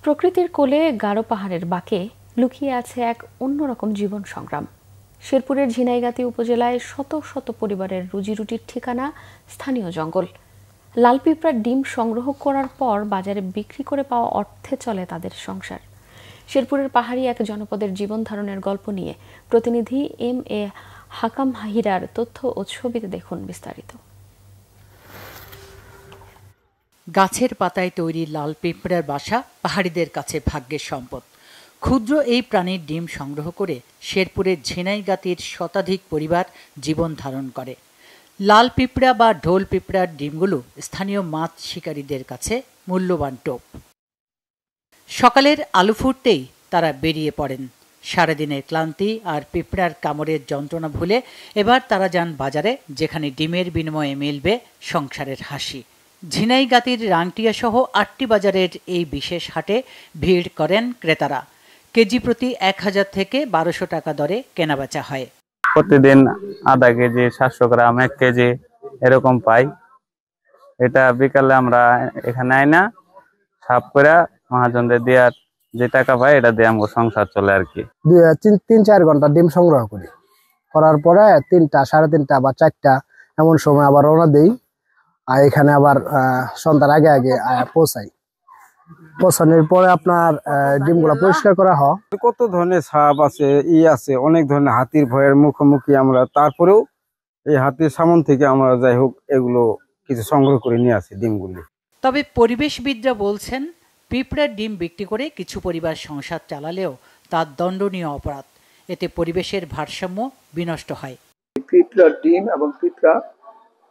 প্রকৃতির কোলে গারো পাহাড়ের বাঁকে লুকিয়ে আছে এক অন্যরকম জীবন সংগ্রাম। শেরপুরের ঝিনাইগাতি উপজেলায় শত শত পরিবারের রুজিরুটির ঠিকানা স্থানীয় জঙ্গল। লাল পিঁপড়ার ডিম সংগ্রহ করার পর বাজারে বিক্রি করে পাওয়া অর্থে চলে তাদের সংসার। শেরপুরের পাহাড়ি এক জনপদের জীবন ধারণের গল্প নিয়ে প্রতিনিধি এম.এ. হাকাম হাহিরার তথ্য ও ছবিতে দেখুন বিস্তারিত। গাছের পাতায় তৈরি লাল পিঁপড়ার বাসা পাহাড়িদের কাছে ভাগ্যের সম্পদ। ক্ষুদ্র এই প্রাণীর ডিম সংগ্রহ করে শেরপুরের ঝিনাইগাতির শতাধিক পরিবার জীবন ধারণ করে। লাল পিঁপড়া বা ঢোল পিঁপড়ার ডিমগুলো স্থানীয় মাছ শিকারীদের কাছে মূল্যবান টোপ। সকালের আলো ফুটতেই তারা বেরিয়ে পড়েন। সারাদিনের ক্লান্তি আর পিঁপড়ার কামড়ের যন্ত্রণা ভুলে এবার তারা যান বাজারে, যেখানে ডিমের বিনিময়ে মিলবে সংসারের হাসি। ঝিনাইগাতির রাংটিয়া সহ ৮টি বাজারের এই বিশেষ হাটে ভিড় করেন ক্রেতারা। কেজি প্রতি ১,০০০ থেকে ১,২০০ টাকা দরে কেনাবেচা হয়। প্রতিদিন আধা কেজি, ৭০০ গ্রাম, ১ কেজি এরকম পাই। এটা বিকালে আমরা এখানে আইনা সাফ করে মহাজনদের দিয়ে যে টাকা পাই এটা দিয়ে আমার সংসার চলে আর কি। ৩-৪ ঘন্টা ডিম সংগ্রহ করি, করার পরে ৩টা, ৩:৩০ বা ৪টা এমন সময় আবার রওনা দেই। আর এখানে আবার সন্ধ্যার আগে আগে পৌঁছাই। পৌঁছানোর পরে আপনার ডিমগুলো পরিষ্কার করা হয়। কত ধরনের সাপ আছে, আছে অনেক ধরনের হাতির ভয়ের মুখোমুখি আমরা, তারপরেও এই হাতির সামন থেকে আমরা যাই হোক এগুলো কিছু সংগ্রহ করে নিয়ে আসি ডিমগুলি। তবে পরিবেশবিদরা বলছেন, পিঁপড়ার ডিম বিক্রি করে কিছু পরিবার সংসার চালালেও তার দণ্ডনীয় অপরাধ। এতে পরিবেশের ভারসাম্য বিনষ্ট হয়। পিঁপড়ার ডিম এবং পিঁপড়া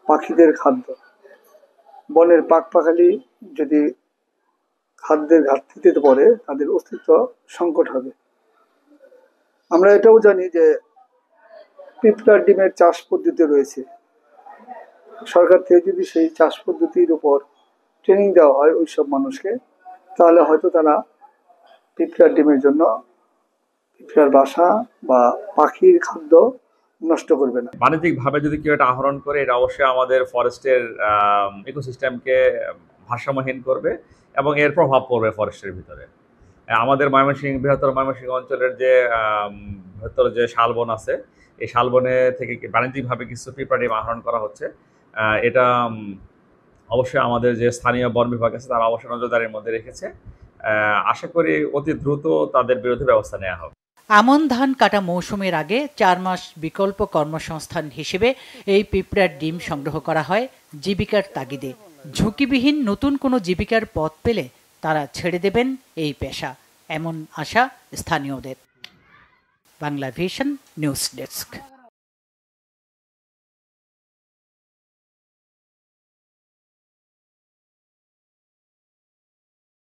পাখিদের খাদ্য। বনের পাখপাখালি যদি খাদ্যের ঘাটতিতে পড়ে তাদের অস্তিত্ব সংকট হবে। আমরা এটাও জানি যে পিঁপড়ার ডিমের চাষ পদ্ধতি রয়েছে। সরকার থেকে যদি সেই চাষ পদ্ধতির উপর ট্রেনিং দেওয়া হয় ওইসব মানুষকে, তাহলে হয়তো তারা পিঁপড়ার ডিমের জন্য পিঁপড়ার বাসা বা পাখির খাদ্য নষ্ট করবে না। বাণিজ্যিকভাবে যদি কেউ এটা আহরণ করে, এটা অবশ্যই আমাদের ফরেস্টের ইকোসিস্টেমকে ভারসাম্যহীন করবে এবং এর প্রভাব পড়বে ফরেস্টের ভিতরে। আমাদের বৃহত্তর ময়মনসিংহ অঞ্চলের যে বৃহত্তর যে শালবন আছে, এই শালবনে থেকে বাণিজ্যিকভাবে কিছু পিঁপড়া ডিম আহরণ করা হচ্ছে। এটা অবশ্যই আমাদের যে স্থানীয় বন বিভাগ আছে তারা অবশ্যই নজরদারির মধ্যে রেখেছে। আশা করি অতি দ্রুত তাদের বিরুদ্ধে ব্যবস্থা নেওয়া হবে। আমন ধান কাটা মৌসুমের আগে ৪ মাস বিকল্প কর্মসংস্থান হিসেবে এই পিঁপড়ার ডিম সংগ্রহ করা হয় জীবিকার তাগিদে। ঝুঁকিবিহীন নতুন কোনো জীবিকার পথ পেলে তারা ছেড়ে দেবেন এই পেশা, এমন আশা স্থানীয়দের। Bangla vision news desk.